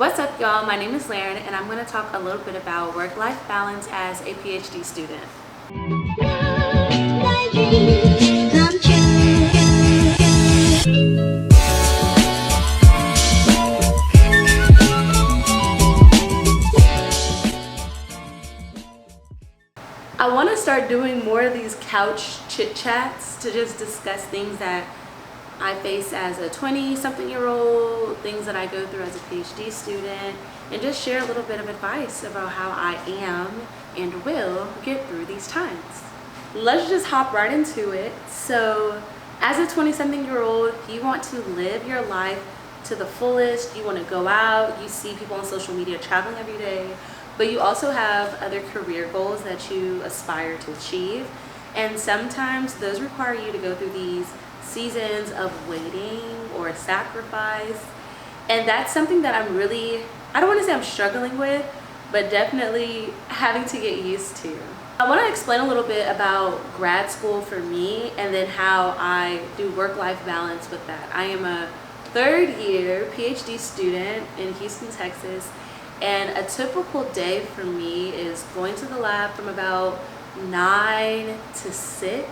What's up, y'all? My name is Lauren, and I'm going to talk a little bit about work-life balance as a PhD student. I want to start doing more of these couch chit-chats to just discuss things that I face as a 20-something-year-old, things that I go through as a PhD student, and just share a little bit of advice about how I am and will get through these times. Let's just hop right into it. So, as a 20-something-year-old, you want to live your life to the fullest. You want to go out, you see people on social media traveling every day, but you also have other career goals that you aspire to achieve. And sometimes those require you to go through these seasons of waiting or sacrifice, and that's something that I don't want to say I'm struggling with, but definitely having to get used to. I want to explain a little bit about grad school for me and then how I do work-life balance with that. I am a third-year PhD student in Houston, Texas, and a typical day for me is going to the lab from about 9 to 6.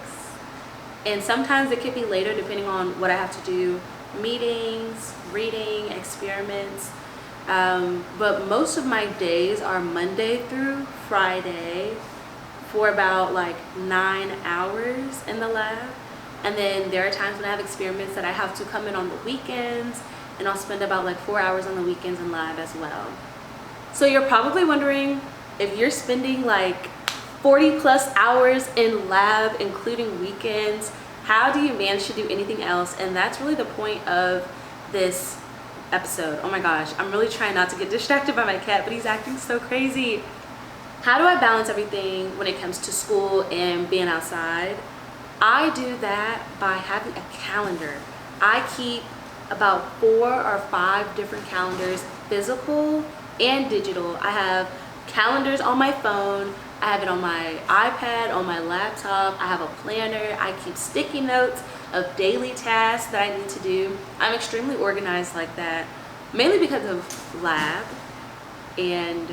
And sometimes it could be later depending on what I have to do, meetings, reading, experiments. But most of my days are Monday through Friday for about like 9 hours in the lab. And then there are times when I have experiments that I have to come in on the weekends, and I'll spend about like 4 hours on the weekends in lab as well. So you're probably wondering, if you're spending like 40 plus hours in lab, including weekends, how do you manage to do anything else? And that's really the point of this episode. Oh my gosh, I'm really trying not to get distracted by my cat, but he's acting so crazy. How do I balance everything when it comes to school and being outside? I do that by having a calendar. I keep about 4 or 5 different calendars, physical and digital. I have calendars on my phone, I have it on my iPad, on my laptop, I have a planner, I keep sticky notes of daily tasks that I need to do. I'm extremely organized like that, mainly because of lab and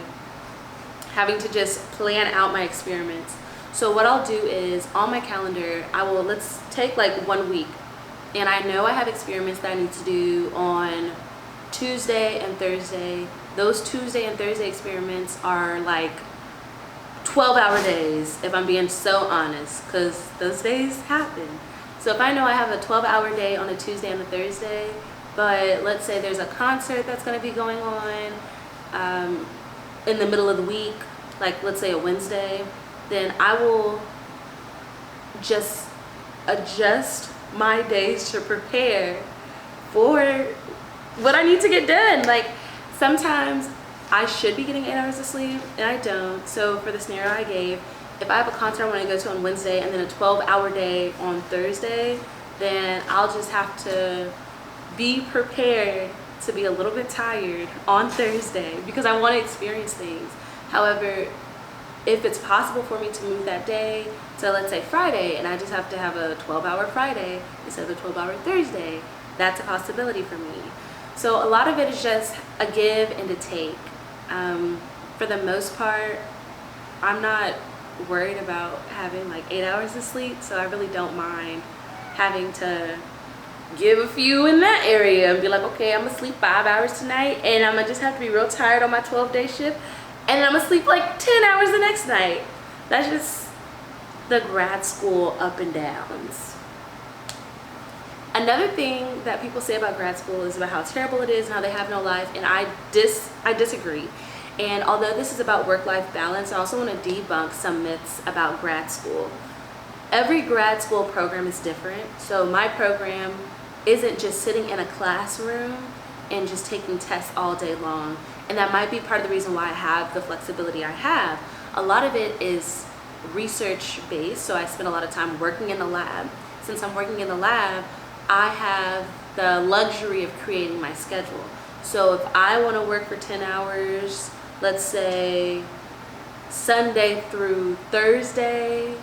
having to just plan out my experiments. So what I'll do is, on my calendar, let's take like 1 week, and I know I have experiments that I need to do on Tuesday and Thursday. Those Tuesday and Thursday experiments are like 12-hour days, if I'm being so honest, because those days happen. So if I know I have a 12-hour day on a Tuesday and a Thursday, but let's say there's a concert that's going to be going on in the middle of the week, like let's say a Wednesday, then I will just adjust my days to prepare for what I need to get done. Like, sometimes I should be getting 8 hours of sleep and I don't. So for the scenario I gave, if I have a concert I want to go to on Wednesday and then a 12-hour day on Thursday, then I'll just have to be prepared to be a little bit tired on Thursday because I want to experience things. However, if it's possible for me to move that day to, let's say, Friday, and I just have to have a 12-hour Friday instead of a 12-hour Thursday, that's a possibility for me. So a lot of it is just a give and a take. For the most part, I'm not worried about having like 8 hours of sleep, so I really don't mind having to give a few in that area and be like, okay, I'm gonna sleep 5 hours tonight, and I'm gonna just have to be real tired on my 12-day shift, and then I'm gonna sleep like 10 hours the next night. That's just the grad school up and downs. Another thing that people say about grad school is about how terrible it is and how they have no life, and I disagree. And although this is about work-life balance, I also want to debunk some myths about grad school. Every grad school program is different. So my program isn't just sitting in a classroom and just taking tests all day long. And that might be part of the reason why I have the flexibility I have. A lot of it is research-based, so I spend a lot of time working in the lab. Since I'm working in the lab, I have the luxury of creating my schedule. So if I want to work for 10 hours, let's say Sunday through Thursday,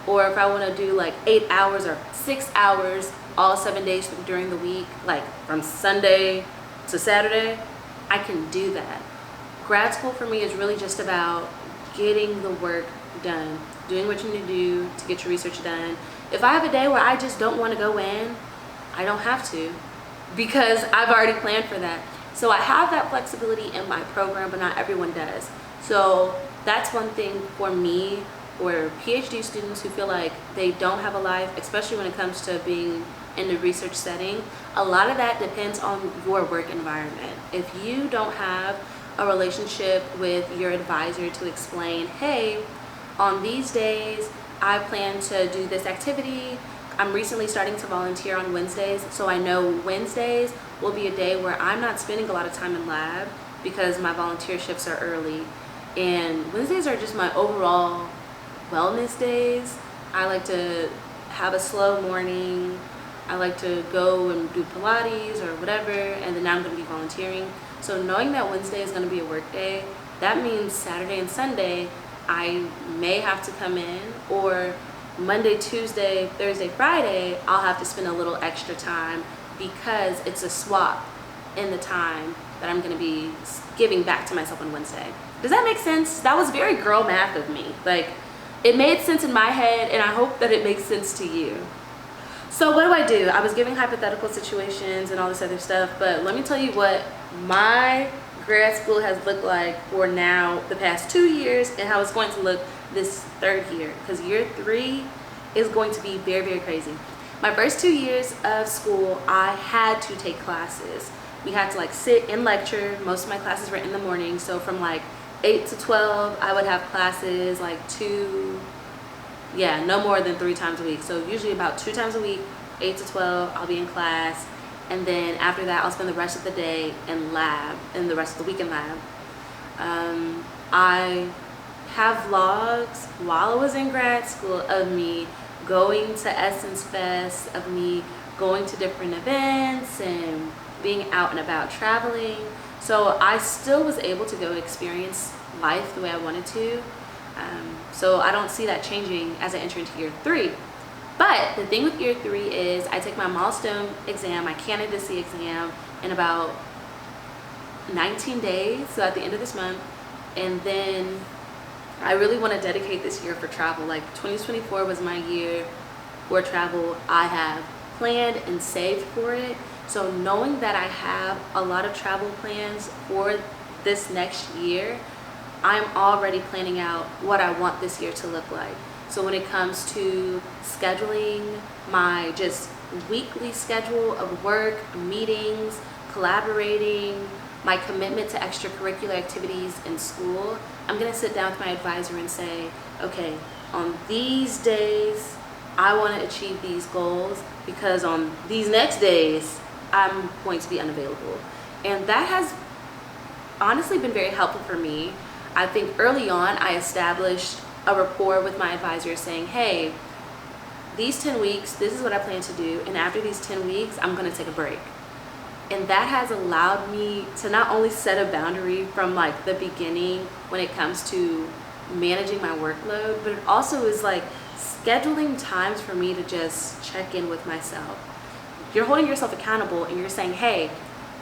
or if I want to do like 8 hours or 6 hours all 7 days during the week, like from Sunday to Saturday, I can do that. Grad school for me is really just about getting the work done, doing what you need to do to get your research done. If I have a day where I just don't want to go in, I don't have to, because I've already planned for that. So I have that flexibility in my program, but not everyone does. So that's one thing for me, or PhD students who feel like they don't have a life, especially when it comes to being in the research setting. A lot of that depends on your work environment. If you don't have a relationship with your advisor to explain, hey, on these days I plan to do this activity. I'm recently starting to volunteer on Wednesdays, so I know Wednesdays will be a day where I'm not spending a lot of time in lab because my volunteer shifts are early. And Wednesdays are just my overall wellness days. I like to have a slow morning. I like to go and do Pilates or whatever, and then now I'm going to be volunteering. So knowing that Wednesday is going to be a work day, that means Saturday and Sunday I may have to come in, or Monday, Tuesday, Thursday, Friday, I'll have to spend a little extra time because it's a swap in the time that I'm going to be giving back to myself on Wednesday. Does that make sense? That was very girl math of me. Like, it made sense in my head, and I hope that it makes sense to you. So what do? I was giving hypothetical situations and all this other stuff, but let me tell you what my grad school has looked like for now the past 2 years, and how it's going to look this third year, because year 3 is going to be very, very crazy. My first 2 years of school, I had to take classes. We had to like sit in lecture. Most of my classes were in the morning, so from like 8 to 12 I would have classes like no more than 3 times a week. So usually about 2 times a week, 8 to 12, I'll be in class. And then after that, I'll spend the rest of the day in lab, and the rest of the week in lab. I have vlogs while I was in grad school of me going to Essence Fest, of me going to different events and being out and about traveling. So I still was able to go experience life the way I wanted to. So I don't see that changing as I enter into year 3. But the thing with year 3 is I take my milestone exam, my candidacy exam, in about 19 days, so at the end of this month. And then I really want to dedicate this year for travel. Like 2024 was my year for travel. I have planned and saved for it. So knowing that I have a lot of travel plans for this next year, I'm already planning out what I want this year to look like. So when it comes to scheduling my just weekly schedule of work, meetings, collaborating, my commitment to extracurricular activities in school, I'm gonna sit down with my advisor and say, okay, on these days, I wanna achieve these goals, because on these next days, I'm going to be unavailable. And that has honestly been very helpful for me. I think early on, I established a rapport with my advisor saying, hey, these 10 weeks, this is what I plan to do, and after these 10 weeks, I'm gonna take a break. And that has allowed me to not only set a boundary from like the beginning when it comes to managing my workload, but it also is like scheduling times for me to just check in with myself. You're holding yourself accountable, and you're saying, hey,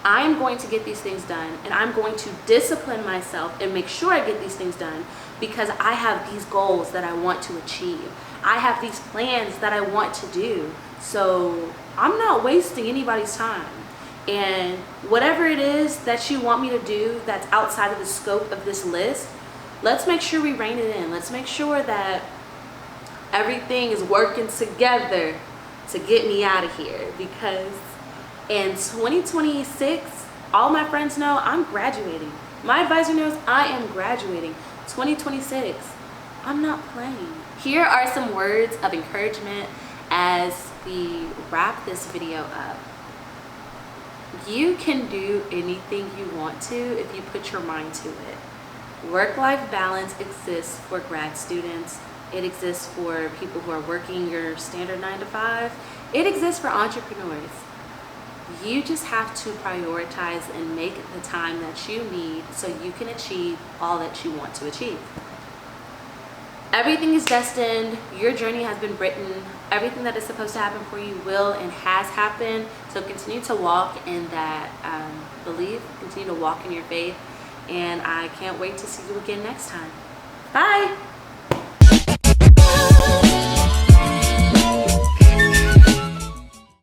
I'm going to get these things done, and I'm going to discipline myself and make sure I get these things done, because I have these goals that I want to achieve. I have these plans that I want to do. So I'm not wasting anybody's time. And whatever it is that you want me to do that's outside of the scope of this list, let's make sure we rein it in. Let's make sure that everything is working together to get me out of here, because in 2026, all my friends know I'm graduating. My advisor knows I am graduating. 2026, I'm not playing. Here are some words of encouragement as we wrap this video up. You can do anything you want to if you put your mind to it. Work-life balance exists for grad students. It exists for people who are working your standard 9 to 5. It exists for entrepreneurs. You just have to prioritize and make the time that you need so you can achieve all that you want to achieve. everything is destined. Your journey has been written. Everything that is supposed to happen for you will and has happened. So continue to walk in that belief. Continue to walk in your faith. And I can't wait to see you again next time. Bye.